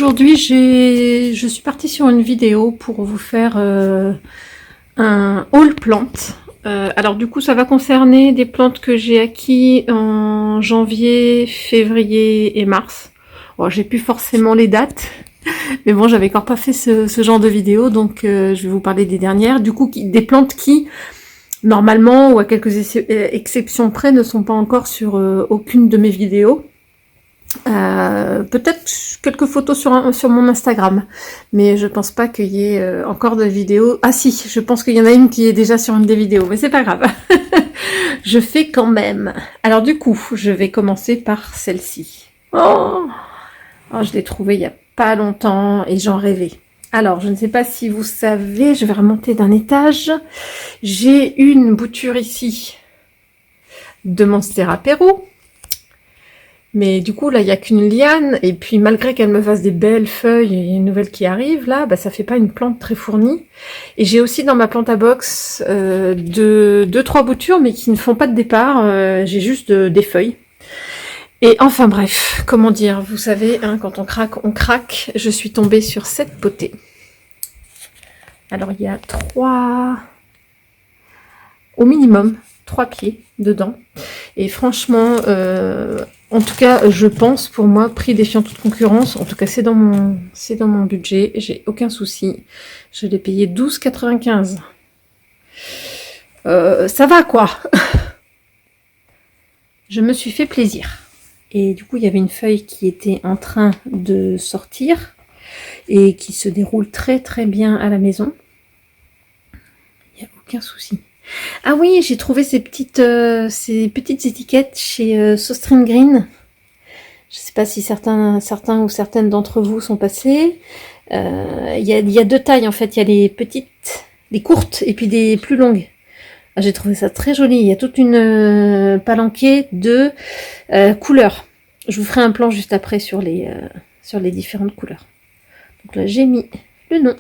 Aujourd'hui, je suis partie sur une vidéo pour vous faire un haul plantes. Alors du coup, ça va concerner des plantes que j'ai acquis en janvier, février et mars. Bon, j'ai plus forcément les dates, mais bon, j'avais encore pas fait ce genre de vidéo, donc je vais vous parler des dernières. Du coup, des plantes qui, normalement, ou à quelques exceptions près, ne sont pas encore sur aucune de mes vidéos. Peut-être quelques photos sur mon Instagram, mais je pense pas qu'il y ait encore de vidéos. Ah si, je pense qu'il y en a une qui est déjà sur une des vidéos, mais c'est pas grave. Je fais quand même. Alors du coup, je vais commencer par celle-ci. Oh, je l'ai trouvée il y a pas longtemps et j'en rêvais. Alors, je ne sais pas si vous savez, je vais remonter d'un étage. J'ai une bouture ici de Monstera Peru. Mais du coup, là, il n'y a qu'une liane, et puis malgré qu'elle me fasse des belles feuilles, il y a une nouvelle qui arrive, là, bah, ça fait pas une plante très fournie. Et j'ai aussi dans ma plante à box deux, trois boutures, mais qui ne font pas de départ, j'ai juste des feuilles. Et enfin bref, comment dire, vous savez, hein, quand on craque, je suis tombée sur cette potée. Alors il y a au minimum, 3 pieds dedans. Et franchement, en tout cas, je pense, pour moi, prix défiant toute concurrence, en tout cas, c'est dans mon budget, j'ai aucun souci. Je l'ai payé 12,95 €. Ça va, quoi. Je me suis fait plaisir. Et du coup, il y avait une feuille qui était en train de sortir et qui se déroule très très bien à la maison. Il n'y a aucun souci. Ah oui, j'ai trouvé ces petites étiquettes chez Sostream Green. Je ne sais pas si certains ou certaines d'entre vous sont passés. Il y a deux tailles en fait. Il y a les petites, les courtes et puis des plus longues. Ah, j'ai trouvé ça très joli. Il y a toute une palanquée de couleurs. Je vous ferai un plan juste après sur les différentes couleurs. Donc là, j'ai mis le nom.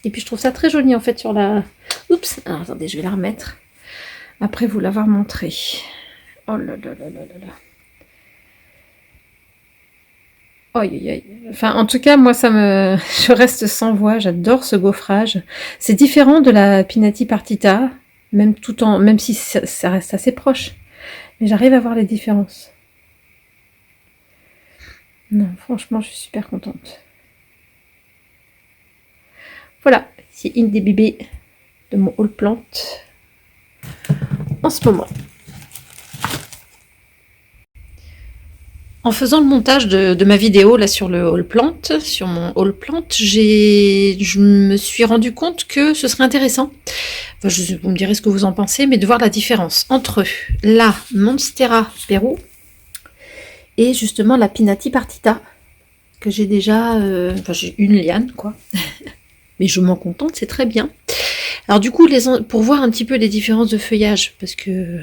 Et puis je trouve ça très joli en fait sur la... Oups, alors, attendez, je vais la remettre. Après vous l'avoir montré. Oh là là là là là là. Aïe aïe aïe. Enfin, en tout cas, moi, je reste sans voix. J'adore ce gaufrage. C'est différent de la Pinati Partita, même si ça reste assez proche. Mais j'arrive à voir les différences. Non, franchement, je suis super contente. Voilà, c'est une des bébés de mon haul plante en ce moment. En faisant le montage de ma vidéo là sur le haul plante, sur mon haul plante, je me suis rendu compte que ce serait intéressant, enfin, vous me direz ce que vous en pensez, mais de voir la différence entre la Monstera Peru et justement la Pinati Partita, que j'ai déjà, enfin j'ai une liane quoi, mais je m'en contente, c'est très bien. Alors du coup, pour voir un petit peu les différences de feuillage, parce que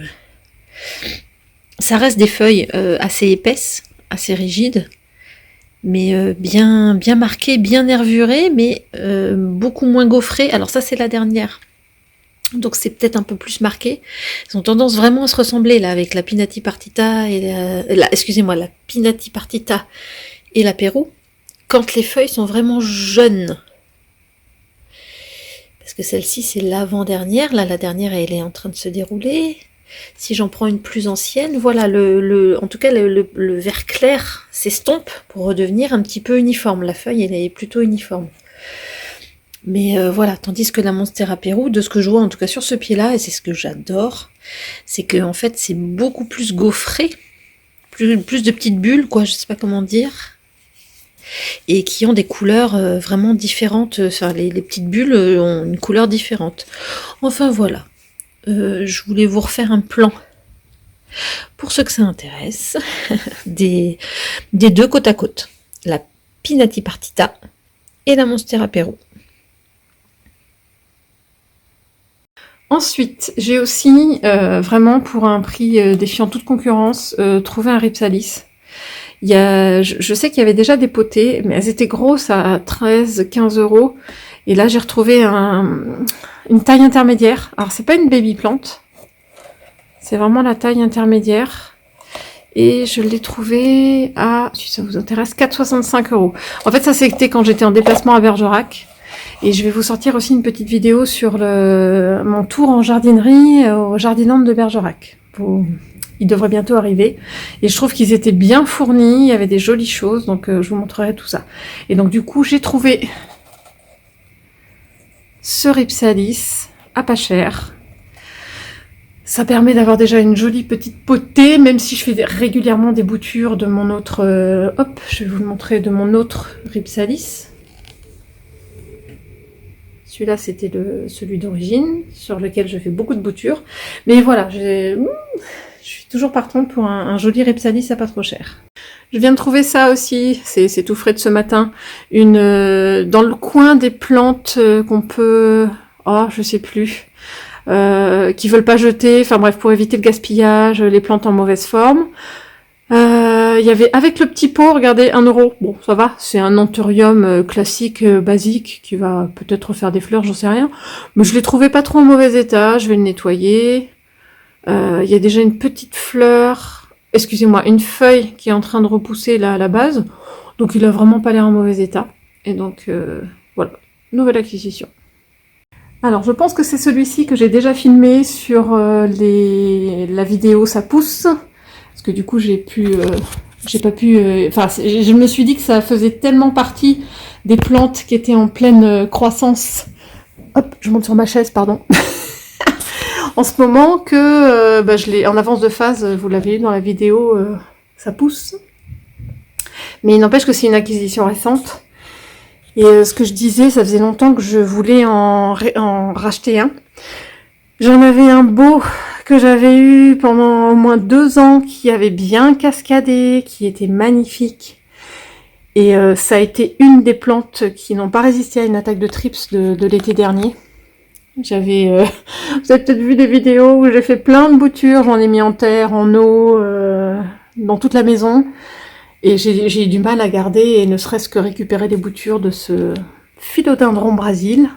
ça reste des feuilles assez épaisses, assez rigides, mais bien marquées, bien nervurées, mais beaucoup moins gaufrées. Alors ça, c'est la dernière. Donc c'est peut-être un peu plus marqué. Ils ont tendance vraiment à se ressembler là avec la Pinati Partita et la Pinati Partita et la Peru, quand les feuilles sont vraiment jeunes. Parce que celle-ci, c'est l'avant-dernière. Là, la dernière, elle est en train de se dérouler. Si j'en prends une plus ancienne, voilà, en tout cas, le vert clair s'estompe pour redevenir un petit peu uniforme. La feuille, elle est plutôt uniforme. Mais voilà, tandis que la Monstera Peru, de ce que je vois, en tout cas sur ce pied-là, et c'est ce que j'adore, c'est que en fait, c'est beaucoup plus gaufré, plus de petites bulles, quoi, je sais pas comment dire. Et qui ont des couleurs vraiment différentes. Enfin, les petites bulles ont une couleur différente. Enfin voilà, je voulais vous refaire un plan pour ceux que ça intéresse des deux côte à côte, la Pinati Partita et la Monstera Peru. Ensuite, j'ai aussi vraiment pour un prix défiant toute concurrence trouvé un Rhipsalis. Je sais qu'il y avait déjà des potées, mais elles étaient grosses à 13-15 €. Et là, j'ai retrouvé une taille intermédiaire. Alors, c'est pas une baby plante. C'est vraiment la taille intermédiaire. Et je l'ai trouvé à, si ça vous intéresse, 4,65 €. En fait, ça c'était quand j'étais en déplacement à Bergerac. Et je vais vous sortir aussi une petite vidéo sur mon tour en jardinerie au Jardiland de Bergerac. Il devrait bientôt arriver. Et je trouve qu'ils étaient bien fournis, il y avait des jolies choses, donc je vous montrerai tout ça. Et donc du coup, j'ai trouvé ce Rhipsalis à pas cher. Ça permet d'avoir déjà une jolie petite potée, même si je fais régulièrement des boutures de mon autre... hop, je vais vous le montrer, de mon autre Rhipsalis. Celui-là, c'était celui d'origine, sur lequel je fais beaucoup de boutures. Mais voilà, je suis toujours partante pour un joli Rhipsalis à pas trop cher. Je viens de trouver ça aussi, c'est tout frais de ce matin. Dans le coin des plantes qu'on peut... Oh, je sais plus. Qui veulent pas jeter, enfin bref, pour éviter le gaspillage, les plantes en mauvaise forme. Il y avait avec le petit pot, regardez, 1 €. Bon, ça va, c'est un anthurium classique, basique, qui va peut-être faire des fleurs, j'en sais rien. Mais je l'ai trouvé pas trop en mauvais état, je vais le nettoyer. Il y a déjà une petite fleur, excusez-moi, une feuille qui est en train de repousser là à la base. Donc il a vraiment pas l'air en mauvais état. Et donc voilà, nouvelle acquisition. Alors je pense que c'est celui-ci que j'ai déjà filmé sur la vidéo ça pousse. Parce que du coup j'ai pas pu, enfin je me suis dit que ça faisait tellement partie des plantes qui étaient en pleine croissance. Hop, je monte sur ma chaise, pardon. En ce moment que je l'ai en avance de phase, vous l'avez vu dans la vidéo, ça pousse. Mais il n'empêche que c'est une acquisition récente. Et ce que je disais, ça faisait longtemps que je voulais en racheter un. J'en avais un beau que j'avais eu pendant au moins 2 ans, qui avait bien cascadé, qui était magnifique. Et ça a été une des plantes qui n'ont pas résisté à une attaque de trips de l'été dernier. Vous avez peut-être vu des vidéos où j'ai fait plein de boutures, j'en ai mis en terre, en eau, dans toute la maison. Et j'ai eu du mal à garder et ne serait-ce que récupérer les boutures de ce philodendron Brésil.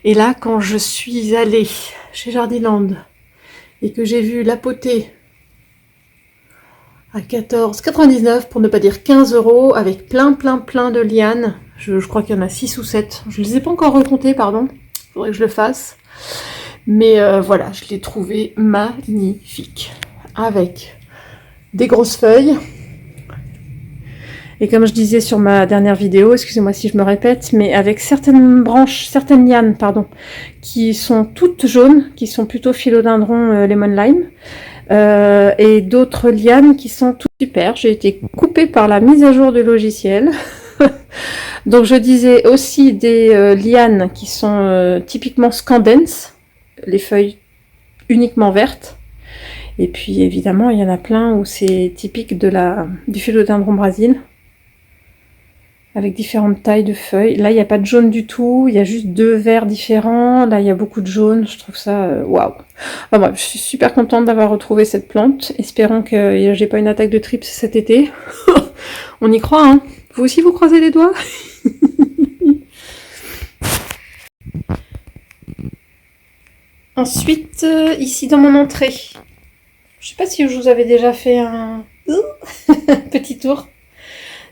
Et là, quand je suis allée chez Jardiland et que j'ai vu la potée à 14,99 pour ne pas dire 15 € avec plein de lianes, je crois qu'il y en a 6 ou 7. Je ne les ai pas encore recomptées, pardon. Faudrait que je le fasse. Mais voilà, je l'ai trouvé magnifique. Avec des grosses feuilles. Et comme je disais sur ma dernière vidéo, excusez-moi si je me répète, mais avec certaines lianes, pardon, qui sont toutes jaunes, qui sont plutôt philodendron lemon lime, et d'autres lianes qui sont toutes super. J'ai été coupée par la mise à jour du logiciel. Donc je disais aussi des lianes qui sont typiquement scandens, les feuilles uniquement vertes. Et puis évidemment, il y en a plein où c'est typique du philodendron Brésil, avec différentes tailles de feuilles. Là, il n'y a pas de jaune du tout, il y a juste 2 verts différents. Là, il y a beaucoup de jaune, je trouve ça waouh. Enfin, bref, je suis super contente d'avoir retrouvé cette plante. Espérons que j'ai pas une attaque de trips cet été. On y croit, hein. Vous aussi, vous croisez les doigts? Ensuite, ici dans mon entrée, je sais pas si je vous avais déjà fait un petit tour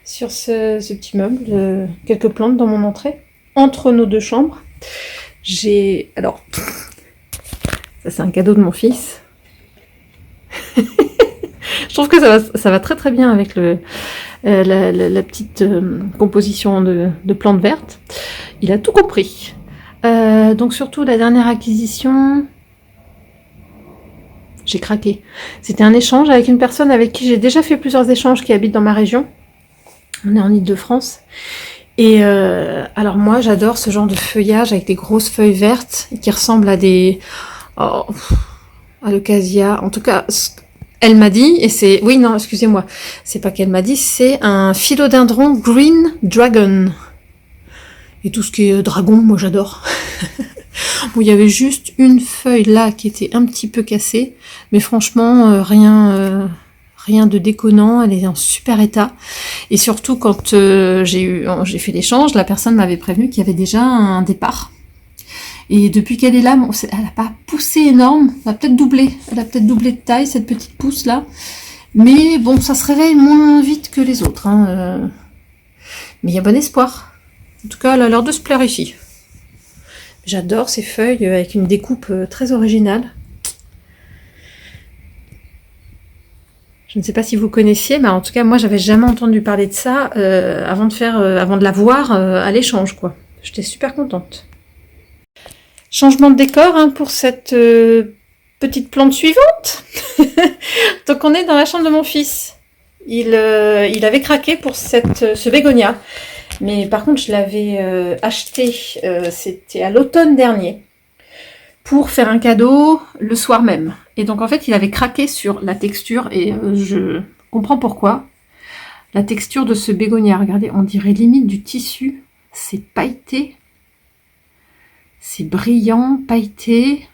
sur ce petit meuble, quelques plantes dans mon entrée, entre nos 2 chambres. Alors, ça c'est un cadeau de mon fils. Je trouve que ça va très bien avec la petite composition de plantes vertes. Il a tout compris. Donc surtout la dernière acquisition, j'ai craqué. C'était un échange avec une personne avec qui j'ai déjà fait plusieurs échanges, qui habite dans ma région. On est en Île-de-France. Et alors moi j'adore ce genre de feuillage avec des grosses feuilles vertes qui ressemblent à à l'eucasia. En tout cas, elle m'a dit, et c'est... Oui, non, excusez-moi. C'est pas qu'elle m'a dit, c'est un philodendron Green Dragon. Et tout ce qui est dragon, moi j'adore. Bon, il y avait juste une feuille là qui était un petit peu cassée, mais franchement, rien de déconnant, elle est en super état. Et surtout, quand j'ai fait l'échange, la personne m'avait prévenu qu'il y avait déjà un départ. Et depuis qu'elle est là, elle n'a pas poussé énorme, elle a peut-être doublé de taille, cette petite pousse là. Mais bon, ça se réveille moins vite que les autres, hein, mais il y a bon espoir. En tout cas, elle a l'air de se plaire ici. J'adore ces feuilles avec une découpe très originale. Je ne sais pas si vous connaissiez, mais en tout cas, moi, j'avais jamais entendu parler de ça avant de la voir à l'échange, quoi. J'étais super contente. Changement de décor hein, pour cette petite plante suivante. Donc, on est dans la chambre de mon fils. Il avait craqué pour ce bégonia. Mais par contre, je l'avais acheté, c'était à l'automne dernier, pour faire un cadeau le soir même. Et donc en fait, il avait craqué sur la texture et je comprends pourquoi. La texture de ce bégonia, regardez, on dirait limite du tissu. C'est pailleté. C'est brillant, pailleté.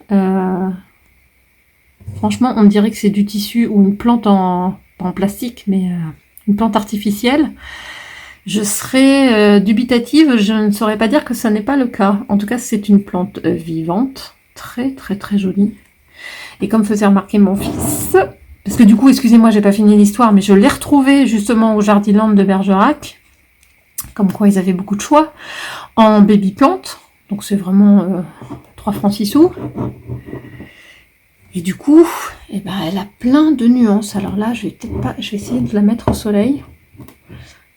Franchement, on dirait que c'est du tissu ou une plante pas en plastique, mais une plante artificielle. Je serais dubitative, je ne saurais pas dire que ça n'est pas le cas. En tout cas, c'est une plante vivante. Très très très jolie. Et comme faisait remarquer mon fils, parce que du coup, excusez-moi, j'ai pas fini l'histoire, mais je l'ai retrouvé justement au Jardiland de Bergerac, comme quoi ils avaient beaucoup de choix, en baby plante, donc c'est vraiment 3 francs 6 sous. Et du coup, eh ben, elle a plein de nuances. Alors là, je vais essayer de la mettre au soleil.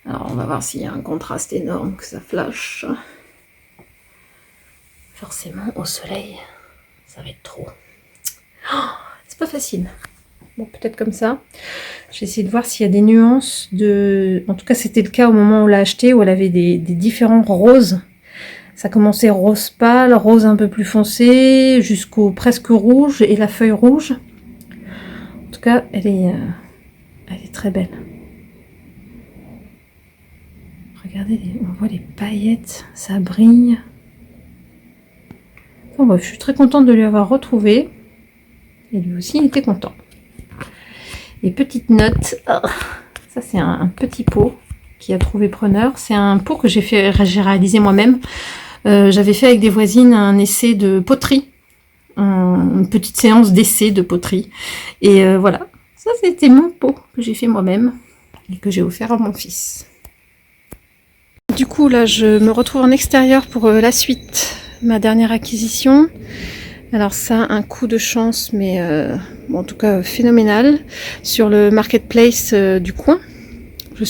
Alors on va voir s'il y a un contraste énorme, que ça flash. Forcément, au soleil, ça va être trop. Oh, c'est pas facile. Bon, peut-être comme ça. Je vais essayer de voir s'il y a des nuances de... En tout cas, c'était le cas au moment où on l'a acheté, où elle avait des différents roses. Ça commençait rose pâle, rose un peu plus foncé, jusqu'au presque rouge et la feuille rouge. En tout cas, elle est très belle. Regardez, on voit les paillettes, ça brille. Bon, bref, je suis très contente de lui avoir retrouvé. Et lui aussi, il était content. Et petite note, oh, ça c'est un petit pot qui a trouvé preneur. C'est un pot que j'ai réalisé moi-même. J'avais fait avec des voisines un essai de poterie. Une petite séance d'essai de poterie. Et voilà, ça c'était mon pot que j'ai fait moi-même et que j'ai offert à mon fils. Du coup, là, je me retrouve en extérieur pour la suite. Ma dernière acquisition. Alors ça, un coup de chance, mais bon, en tout cas phénoménal, sur le marketplace du coin. Je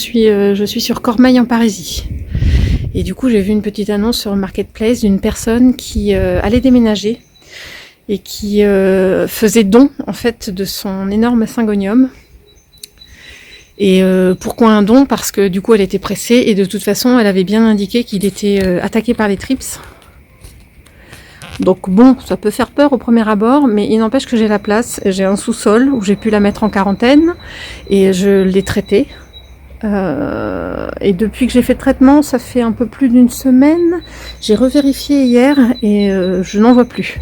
suis sur Cormeilles en Parisis. Et du coup, j'ai vu une petite annonce sur le marketplace d'une personne qui allait déménager et qui faisait don en fait de son énorme syngonium. Et pourquoi un don? Parce que du coup, elle était pressée et de toute façon, elle avait bien indiqué qu'il était attaqué par les trips. Donc bon, ça peut faire peur au premier abord, mais il n'empêche que j'ai la place. J'ai un sous-sol où j'ai pu la mettre en quarantaine et je l'ai traitée. Et depuis que j'ai fait le traitement, ça fait un peu plus d'une semaine. J'ai revérifié hier et je n'en vois plus.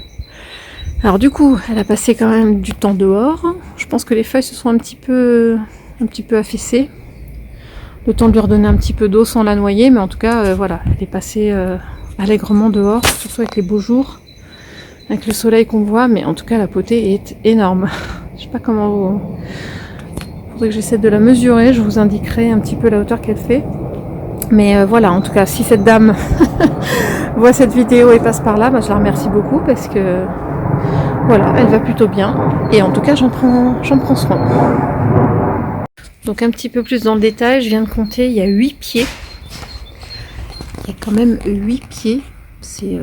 Alors du coup, elle a passé quand même du temps dehors. Je pense que les feuilles se sont un petit peu affaissées. Le temps de lui redonner un petit peu d'eau sans la noyer, mais en tout cas, voilà, elle est passée allègrement dehors, surtout avec les beaux jours, avec le soleil qu'on voit, mais en tout cas la potée est énorme. Je sais pas comment vous... Faudrait que j'essaie de la mesurer, je vous indiquerai un petit peu la hauteur qu'elle fait. Mais voilà, en tout cas, si cette dame voit cette vidéo et passe par là, bah, je la remercie beaucoup parce que voilà, elle va plutôt bien. Et en tout cas, j'en prends soin. Donc un petit peu plus dans le détail, je viens de compter, il y a 8 pieds. Il y a quand même 8 pieds, c'est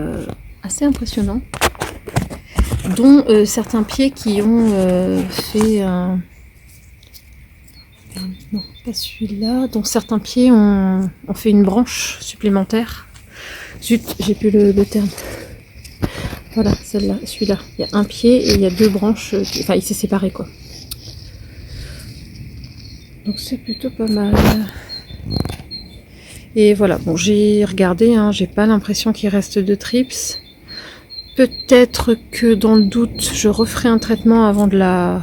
assez impressionnant. Dont certains pieds qui ont fait un... Non, pas celui-là. Dont certains pieds ont fait une branche supplémentaire. Zut, j'ai plus le terme. Voilà, celle-là, celui-là. Il y a un pied et il y a 2 branches. Enfin, il s'est séparé, quoi. Donc c'est plutôt pas mal. Et voilà, bon, j'ai regardé, hein, j'ai pas l'impression qu'il reste de trips. Peut-être que dans le doute, je referai un traitement avant de la...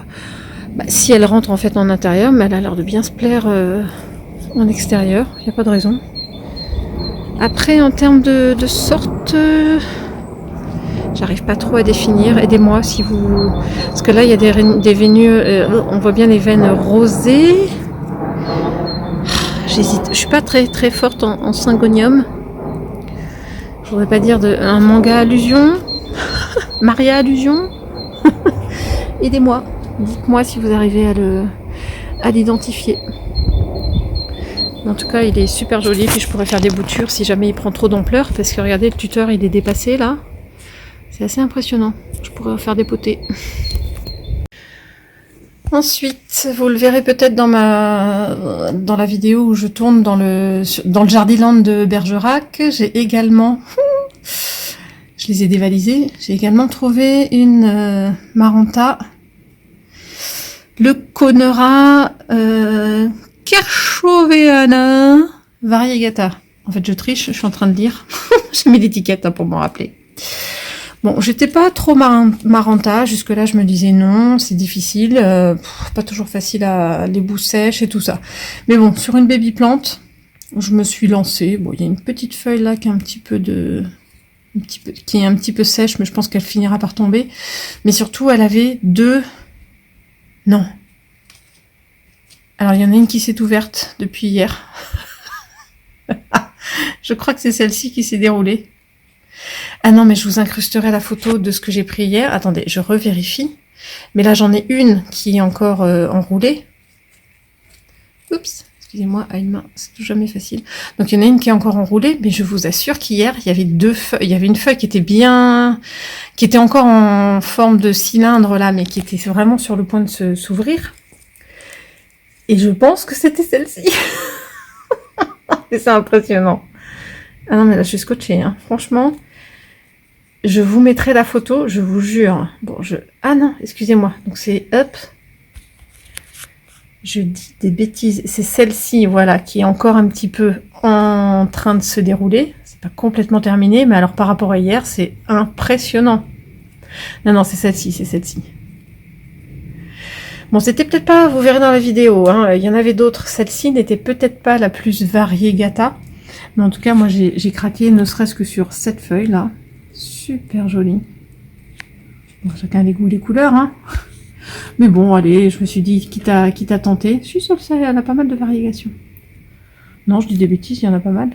Bah, si elle rentre en fait en intérieur, mais elle a l'air de bien se plaire en extérieur, il n'y a pas de raison. Après, en termes de sorte, J'arrive pas trop à définir. Aidez-moi si vous... Parce que là, il y a des veineux... on voit bien les veines rosées. J'hésite. Je suis pas très très forte en syngonium. Je voudrais pas dire un manga allusion. Maria allusion. Aidez-moi. Dites-moi si vous arrivez à l'identifier. En tout cas, il est super joli. Puis je pourrais faire des boutures si jamais il prend trop d'ampleur. Parce que regardez, le tuteur, il est dépassé là. C'est assez impressionnant. Je pourrais en faire des potées. Ensuite, vous le verrez peut-être dans la vidéo où je tourne dans le Jardiland de Bergerac. J'ai également... Je les ai dévalisés. J'ai également trouvé une Maranta. Le Conera Kershoveana Variegata. En fait, je triche, je suis en train de lire. J'ai mis l'étiquette pour m'en rappeler. Bon, j'étais pas trop Maranta, jusque-là je me disais non, c'est difficile, pas toujours facile à les boues sèches et tout ça. Mais bon, sur une baby plante, je me suis lancée. Bon, il y a une petite feuille là qui est qui est un petit peu sèche, mais je pense qu'elle finira par tomber. Mais surtout, elle avait deux... Non. Alors, il y en a une qui s'est ouverte depuis hier. Je crois que c'est celle-ci qui s'est déroulée. Ah non, mais je vous incrusterai la photo de ce que j'ai pris hier. Attendez, je revérifie. Mais là, j'en ai une qui est encore enroulée. Oups, excusez-moi, à une main, c'est jamais facile. Donc, il y en a une qui est encore enroulée, mais je vous assure qu'hier, il y avait deux feuilles. Il y avait une feuille qui était encore en forme de cylindre là, mais qui était vraiment sur le point de s'ouvrir. Et je pense que c'était celle-ci. Et c'est impressionnant. Ah non, mais là, je suis scotchée, hein. Franchement... Je vous mettrai la photo, je vous jure. Bon, Ah non, excusez-moi. Donc c'est up. Je dis des bêtises. C'est celle-ci, voilà, qui est encore un petit peu en train de se dérouler. C'est pas complètement terminé, mais alors par rapport à hier, c'est impressionnant. Non, c'est celle-ci, c'est celle-ci. Bon, c'était peut-être pas, vous verrez dans la vidéo, hein. Il y en avait d'autres. Celle-ci n'était peut-être pas la plus variegata. Mais en tout cas, moi, j'ai craqué, ne serait-ce que sur cette feuille-là. Super joli. Bon, chacun les goûts, les couleurs, hein. Mais bon, allez, je me suis dit, quitte à tenter. Si, ça, elle a pas mal de variégations. Non, je dis des bêtises, il y en a pas mal.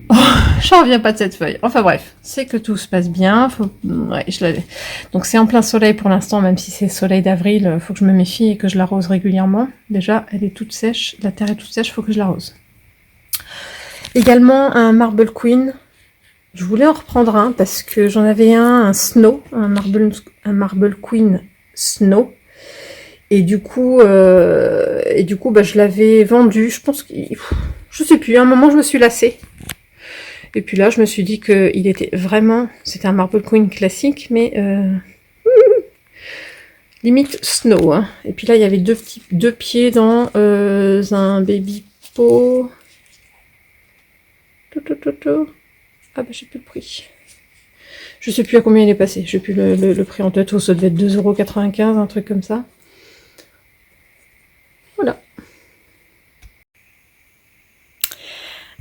Oh, j'en reviens pas de cette feuille. Enfin bref, c'est que tout se passe bien. Ouais, je l'avais. Donc c'est en plein soleil pour l'instant, même si c'est soleil d'avril, faut que je me méfie et que je l'arrose régulièrement. Déjà, elle est toute sèche, la terre est toute sèche, faut que je l'arrose. Également un Marble Queen. Je voulais en reprendre un parce que j'en avais un Snow, un Marble Queen Snow. Et du coup, je l'avais vendu. Je pense que, je sais plus, à un moment je me suis lassée. Et puis là, je me suis dit que il était vraiment, c'était un Marble Queen classique, mais limite Snow. Hein. Et puis là, il y avait deux pieds dans un baby pot. Ah bah j'ai plus le prix. Je sais plus à combien il est passé. J'ai plus le prix en tête. Ça devait être 2,95 €, un truc comme ça. Voilà.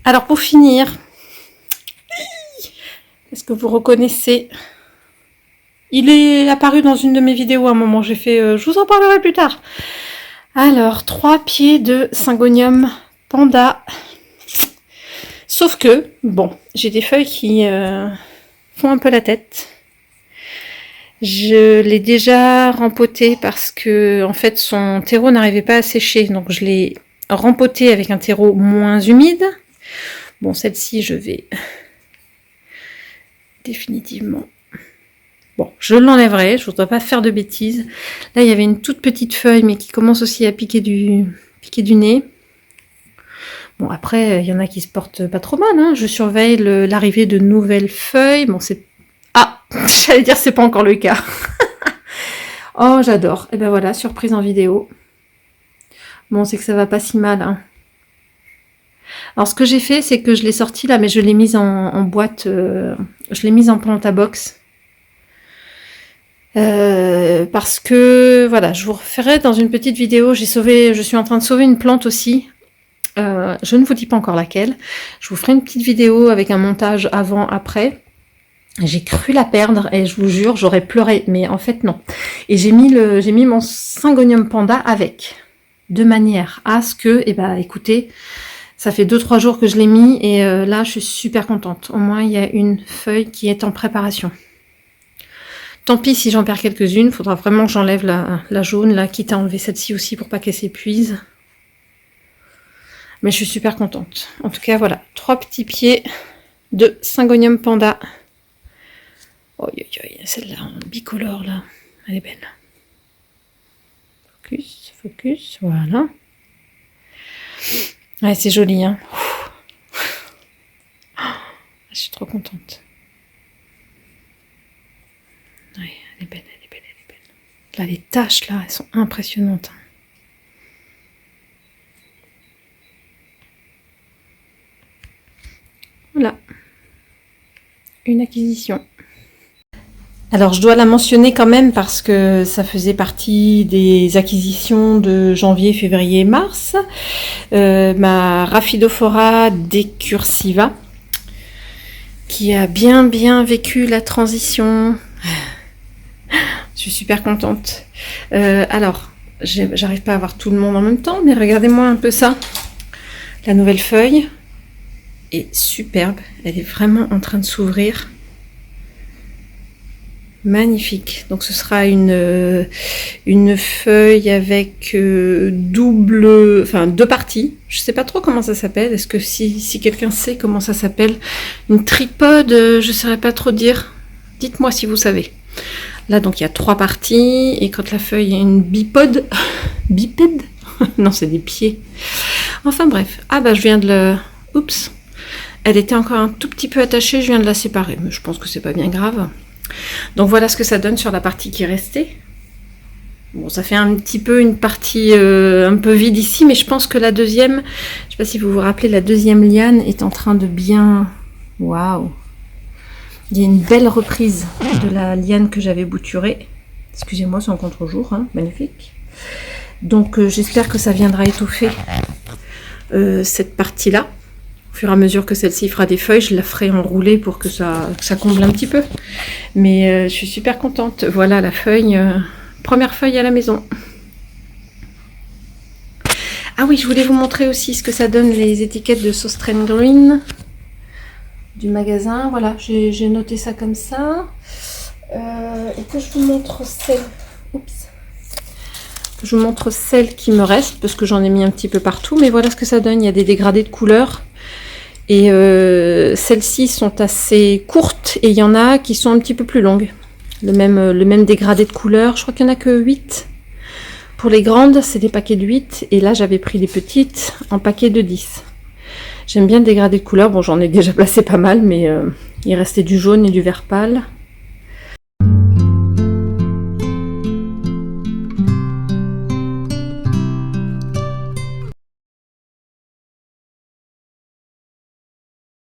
Alors pour finir, est-ce que vous reconnaissez? Il est apparu dans une de mes vidéos à un moment. J'ai fait, je vous en parlerai plus tard. Alors, 3 pieds de Syngonium Panda. Sauf que, bon, j'ai des feuilles qui font un peu la tête. Je l'ai déjà rempoté parce que, en fait, son terreau n'arrivait pas à sécher. Donc, je l'ai rempoté avec un terreau moins humide. Bon, celle-ci, je vais définitivement... Bon, je l'enlèverai. Je ne voudrais pas faire de bêtises. Là, il y avait une toute petite feuille, mais qui commence aussi à piquer du nez. Bon, après, il y en a qui se portent pas trop mal, hein. Je surveille l'arrivée de nouvelles feuilles. Bon, c'est... Ah, j'allais dire c'est pas encore le cas. Oh, j'adore. Et ben voilà, surprise en vidéo. Bon, c'est que ça va pas si mal, hein. Alors, ce que j'ai fait, c'est que je l'ai sorti là, mais je l'ai mise en boîte. Je l'ai mise en Plantabox. Parce que, voilà, je vous referai dans une petite vidéo. Je suis en train de sauver une plante aussi. Je ne vous dis pas encore laquelle. Je vous ferai une petite vidéo avec un montage avant-après. J'ai cru la perdre et je vous jure, j'aurais pleuré, mais en fait non. Et j'ai mis mon Syngonium Panda avec, de manière à ce que, eh ben, écoutez, ça fait 2-3 jours que je l'ai mis et là, je suis super contente. Au moins, il y a une feuille qui est en préparation. Tant pis si j'en perds quelques-unes, il faudra vraiment que j'enlève la jaune, là, quitte à enlever celle-ci aussi pour pas qu'elle s'épuise. Mais je suis super contente. En tout cas, voilà, 3 petits pieds de Syngonium Panda. Oh, celle-là en bicolore, là, elle est belle. Focus, focus, voilà. Ouais, c'est joli, hein. Je suis trop contente. Ouais, elle est belle, elle est belle, elle est belle. Là, les taches, là, elles sont impressionnantes. Voilà. Une acquisition. Alors, je dois la mentionner quand même parce que ça faisait partie des acquisitions de janvier, février, mars. Ma Rhaphidophora decursiva, qui a bien vécu la transition. Je suis super contente. Alors, j'arrive pas à voir tout le monde en même temps, mais regardez-moi un peu ça. La nouvelle feuille est superbe. Elle est vraiment en train de s'ouvrir. Magnifique. Donc ce sera une feuille avec deux parties. Je sais pas trop comment ça s'appelle. Est-ce que si quelqu'un sait comment ça s'appelle, une tripode, je saurais pas trop dire. Dites-moi si vous savez. Là donc il y a 3 parties et quand la feuille est une bipode, bipède, non c'est des pieds. Enfin bref. Ah bah je viens de le, oups. Elle était encore un tout petit peu attachée. Je viens de la séparer, mais je pense que c'est pas bien grave. Donc voilà ce que ça donne sur la partie qui est restée. Bon, ça fait un petit peu une partie un peu vide ici, mais je pense que la deuxième, je sais pas si vous vous rappelez, la deuxième liane est en train de bien... Waouh! Il y a une belle reprise de la liane que j'avais bouturée. Excusez-moi, c'est en contre-jour, hein, magnifique. Donc j'espère que ça viendra étoffer cette partie-là. Au fur et à mesure que celle-ci fera des feuilles, je la ferai enrouler pour que ça comble un petit peu. Mais je suis super contente. Voilà la feuille, première feuille à la maison. Ah oui, je voulais vous montrer aussi ce que ça donne les étiquettes de Saustrain Green du magasin. Voilà, j'ai noté ça comme ça. Et que je vous montre celle... Oups. Je vous montre celle qui me reste parce que j'en ai mis un petit peu partout. Mais voilà ce que ça donne. Il y a des dégradés de couleurs. Et celles-ci sont assez courtes et il y en a qui sont un petit peu plus longues. Le même dégradé de couleurs. Je crois qu'il n'y en a que 8. Pour les grandes, c'est des paquets de 8. Et là, j'avais pris les petites en paquets de 10. J'aime bien le dégradé de couleurs. Bon, j'en ai déjà placé pas mal, mais il restait du jaune et du vert pâle.